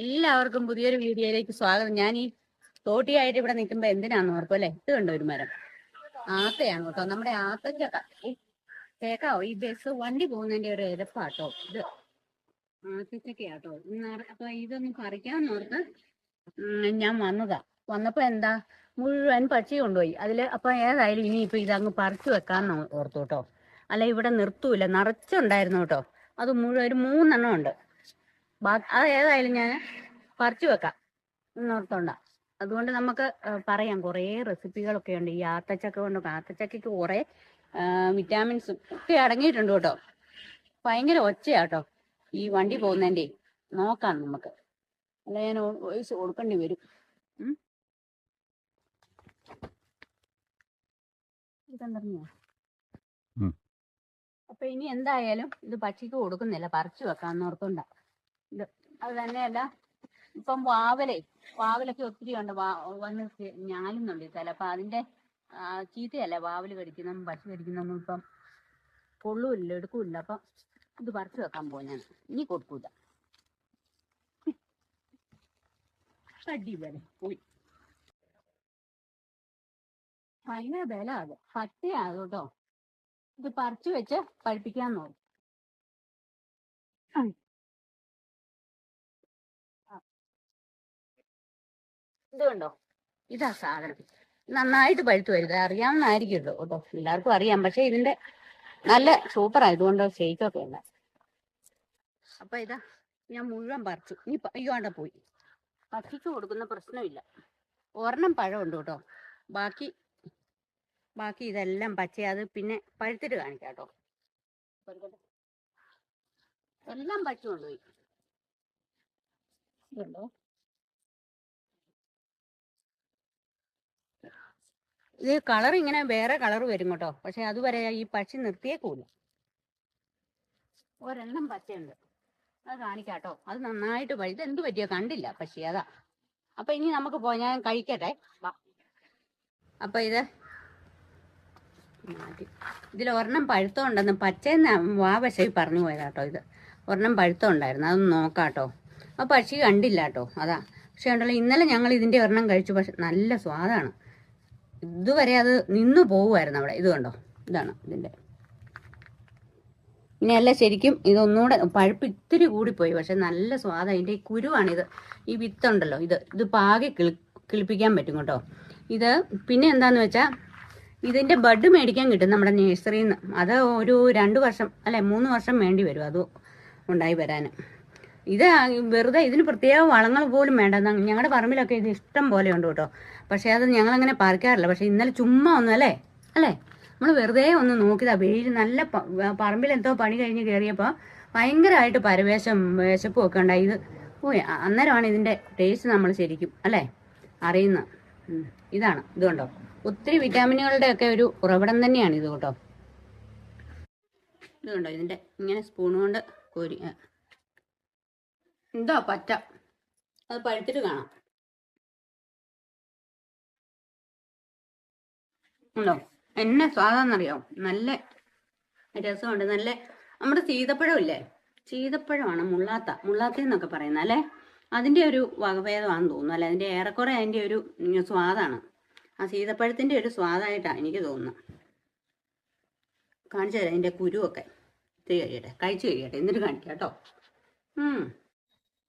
എല്ലാവർക്കും പുതിയൊരു വീഡിയോയിലേക്ക് സ്വാഗതം. ഞാൻ ഈ തോട്ടിയായിട്ട് ഇവിടെ നിൽക്കുമ്പോ എന്തിനാന്ന് ഓർക്കും അല്ലെ? ഇത് കണ്ടോ ഒരു മരം, ആത്തയാണ് കേട്ടോ. നമ്മുടെ ആത്തക്ക കേക്കാവോ? ഈ ബസ് വണ്ടി പോകുന്നതിന്റെ ഒരു എരപ്പാട്ടോ ഇത്. ആത്തച്ചക്കയാട്ടോ. അപ്പൊ ഇതൊന്ന് പറിക്കാന്നോർത്ത് ഞാൻ വന്നതാ. വന്നപ്പോ എന്താ, മുഴുവൻ പക്ഷി കൊണ്ടുപോയി അതില്. അപ്പൊ ഏതായാലും ഇനിയിപ്പൊ ഇതങ്ങ് പറിച്ചു വെക്കാന്ന് ഓർത്തു കേട്ടോ. അല്ല ഇവിടെ നിർത്തൂല, നിറച്ചുണ്ടായിരുന്നു കേട്ടോ. അത് മുഴുവൻ ഒരു 3 ഉണ്ട്. അത് ഏതായാലും ഞാൻ പറിച്ചു വെക്കാം എന്നോർത്തോണ്ട. അതുകൊണ്ട് നമുക്ക് പറയാം, കുറേ റെസിപ്പികളൊക്കെ ഉണ്ട് ഈ ആത്തച്ചക്ക കൊണ്ടൊക്കെ. ആത്തച്ചക്കയ്ക്ക് കുറേ വിറ്റാമിൻസും ഒക്കെ അടങ്ങിയിട്ടുണ്ട് കേട്ടോ. ഭയങ്കര ഒച്ചയാട്ടോ ഈ വണ്ടി പോകുന്നതിൻ്റെ. നോക്കാം നമുക്ക്, അല്ല ഞാൻ വോയിസ് കൊടുക്കേണ്ടി വരും. ഇതെന്തറിഞ്ഞോ? അപ്പൊ ഇനി എന്തായാലും ഇത് പക്ഷിക്ക് കൊടുക്കുന്നില്ല, പറിച്ചു വെക്കാന്ന് ഓർത്തോണ്ട ഇത്. അത് തന്നെയല്ല, ഇപ്പം വാവലൊക്കെ ഒത്തിരി ഉണ്ട്. വന്ന് ഞാനുന്നുണ്ട് ചില. അപ്പൊ അതിന്റെ ചീത്തയല്ല വാവല് കടിക്കുന്നതും പക്ഷി കടിക്കുന്നതൊന്നും ഇപ്പം കൊള്ളൂല്ല, എടുക്കൂല്ല. അപ്പൊ ഇത് പറിച്ചു വെക്കാൻ പോവാ ഞാൻ. ഇനി കൊടുക്കൂല, കടി വില പോയി. ഭയങ്കര വില അത്, പച്ചയാത് കേട്ടോ. ഇത് പറിച്ചു വെച്ച് പഴിപ്പിക്കാൻ നോക്കും. ഇത് കണ്ടോ, ഇതാ സാധനം. നന്നായിട്ട് പഴുത്തു വരുന്നത് അറിയാവുന്നതായിരിക്കുമല്ലോ കേട്ടോ, എല്ലാവർക്കും അറിയാം. പക്ഷെ ഇതിന്റെ നല്ല സൂപ്പർ ആയതുകൊണ്ട് ഷെയ്ക്കൊക്കെ ഉണ്ട്. അപ്പൊ ഇതാ ഞാൻ മുഴുവൻ പറിച്ചു. ഇനി അയ്യോണ്ട പോയി. പക്ഷിക്ക് കൊടുക്കുന്ന പ്രശ്നമില്ല. ഒരെണ്ണം പഴമുണ്ട് കേട്ടോ. ബാക്കി ഇതെല്ലാം പച്ച. അത് പിന്നെ പഴുത്തിട്ട് കാണിക്കാം കേട്ടോ. എല്ലാം പച്ച കൊണ്ടുപോയി. ഇതുണ്ടോ, ഇത് കളർ ഇങ്ങനെ വേറെ കളർ വരും കേട്ടോ. പക്ഷെ അതുവരെ ഈ പക്ഷി നിർത്തിയേക്കൂല. ഒരെണ്ണം പച്ചയുണ്ട്, അത് കാണിക്കാട്ടോ. അത് നന്നായിട്ട് പഴുത്ത്. എന്ത് പറ്റിയോ കണ്ടില്ല പക്ഷി, അതാ. അപ്പൊ ഇനി നമുക്ക് ഞാൻ കഴിക്കട്ടെ. അപ്പൊ ഇതിൽ ഒരെണ്ണം പഴുത്തമുണ്ടെന്ന് പച്ചയെന്ന് പക്ഷേ പറഞ്ഞു പോയതാട്ടോ. ഇത് ഒരെണ്ണം പഴുത്തമുണ്ടായിരുന്നു, അതൊന്ന് നോക്കാട്ടോ. ആ പക്ഷി കണ്ടില്ല കേട്ടോ, അതാ. പക്ഷെ ഉണ്ടല്ലോ, ഇന്നലെ ഞങ്ങൾ ഇതിന്റെ ഒരെണ്ണം കഴിച്ചു. പക്ഷെ നല്ല സ്വാദാണ്. ഇതുവരെ അത് നിന്നു പോകുമായിരുന്നു അവിടെ. ഇത് കണ്ടോ, ഇതാണ് ഇതിന്റെ. ഇനിയല്ല, ശരിക്കും ഇതൊന്നുകൂടെ പഴുപ്പ് ഇത്തിരി കൂടിപ്പോയി. പക്ഷെ നല്ല സ്വാദം. അതിൻ്റെ ഈ കുരുവാണിത്. ഈ വിത്തുണ്ടല്ലോ, ഇത് പാകെ കിളിപ്പിക്കാൻ പറ്റും കേട്ടോ. ഇത് പിന്നെ എന്താന്ന് വെച്ചാൽ, ഇതിന്റെ ബഡ് മേടിക്കാൻ കിട്ടും നമ്മുടെ നഴ്സറിയിൽ നിന്ന്. അത് ഒരു 2 വർഷം അല്ലെ 3 വർഷം വേണ്ടി വരും അത് ഉണ്ടായി വരാൻ. ഇത് വെറുതെ, ഇതിന് പ്രത്യേക വളങ്ങൾ പോലും വേണ്ട. ഞങ്ങളുടെ പറമ്പിലൊക്കെ ഇത് ഇഷ്ടം പോലെ ഉണ്ട് കേട്ടോ. പക്ഷെ അത് ഞങ്ങളങ്ങനെ പറിക്കാറില്ല. പക്ഷെ ഇന്നലെ ചുമ്മാ ഒന്ന് അല്ലേ നമ്മൾ വെറുതെ ഒന്ന് നോക്കിയതാ. വെയിൽ നല്ല പറമ്പിൽ എന്തോ പണി കഴിഞ്ഞ് കയറിയപ്പോൾ ഭയങ്കരമായിട്ട് വിശപ്പും ഒക്കെ ഉണ്ടായി. ഇത് അന്നേരമാണ് ഇതിന്റെ ടേസ്റ്റ് നമ്മൾ ശരിക്കും അറിയുന്ന. ഇതാണ്, ഇത് കണ്ടോ. ഒത്തിരി വിറ്റാമിനുകളുടെ ഒക്കെ ഒരു ഉറവിടം തന്നെയാണ് ഇത് കേട്ടോ. ഇത് കണ്ടോ, ഇതിന്റെ ഇങ്ങനെ സ്പൂൺ കൊണ്ട് കോരി. എന്താ പറ്റ, അത് പഴുത്തിട്ട് കാണാം. ഉണ്ടോ, എന്നെ സ്വാദാന്നറിയാം. നല്ല രസമുണ്ട്. നല്ല നമ്മുടെ സീതപ്പഴം ഇല്ലേ, സീതപ്പഴമാണ് മുള്ളാത്തന്നൊക്കെ പറയുന്നത് അല്ലേ. അതിന്റെ ഒരു വകഭേദമാണെന്ന് തോന്നുന്നു അല്ലെ. അതിന്റെ ഏറെക്കുറെ അതിന്റെ ഒരു സ്വാദാണ്. ആ സീതപ്പഴത്തിന്റെ ഒരു സ്വാദായിട്ടാണ് എനിക്ക് തോന്നുന്നത്. കാണിച്ചു തരാം അതിന്റെ കുരുവൊക്കെ. കഴിച്ചു കഴിയട്ടെ എന്നിട്ട് കാണിക്കാം കേട്ടോ.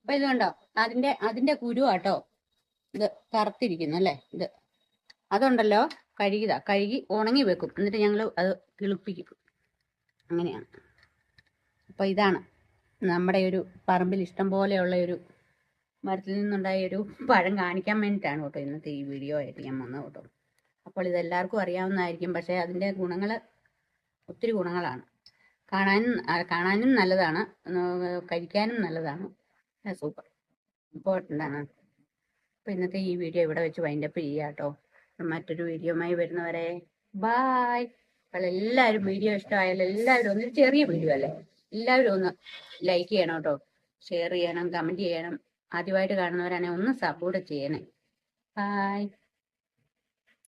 അപ്പൊ ഇത് കണ്ടോ, അതിന്റെ കുരുവാട്ടോ ഇത് കറുത്തിരിക്കുന്നു അല്ലേ. അതുണ്ടല്ലോ, കഴുകി ഉണങ്ങി വെക്കും. എന്നിട്ട് ഞങ്ങൾ അത് കിളിപ്പിക്കും. അങ്ങനെയാണ്. അപ്പൊ ഇതാണ് നമ്മുടെ ഒരു പറമ്പിൽ ഇഷ്ടം പോലെയുള്ള ഒരു മരത്തിൽ നിന്നുണ്ടായ ഒരു പഴം കാണിക്കാൻ വേണ്ടിയിട്ടാണ് കേട്ടോ ഇന്നത്തെ ഈ വീഡിയോ ആയിട്ട് ഞാൻ വന്നത് കേട്ടോ. അപ്പോൾ ഇതെല്ലാവർക്കും അറിയാവുന്നതായിരിക്കും. പക്ഷേ അതിൻ്റെ ഗുണങ്ങൾ ഒത്തിരി ഗുണങ്ങളാണ്. കാണാനും നല്ലതാണ്, കഴിക്കാനും നല്ലതാണ്. സൂപ്പർ ഇമ്പോർട്ടൻ്റ് ആണ്. അപ്പോൾ ഇന്നത്തെ ഈ വീഡിയോ ഇവിടെ വെച്ച് വൈൻഡപ്പ് ചെയ്യാം കേട്ടോ. മറ്റൊരു വീഡിയോയുമായി വരുന്നവരെ ബായ്. അപ്പോൾ എല്ലാവരും വീഡിയോ ഇഷ്ടമായാലും എല്ലാവരും ഒന്ന്, ചെറിയ വീഡിയോ അല്ലേ, എല്ലാവരും ഒന്ന് ലൈക്ക് ചെയ്യണം കേട്ടോ, ഷെയർ ചെയ്യണം, കമൻറ്റ് ചെയ്യണം. ആദ്യമായിട്ട് കാണുന്നവരാണെങ്കിൽ ഒന്ന് സപ്പോർട്ട് ചെയ്യണേ. ബായ്.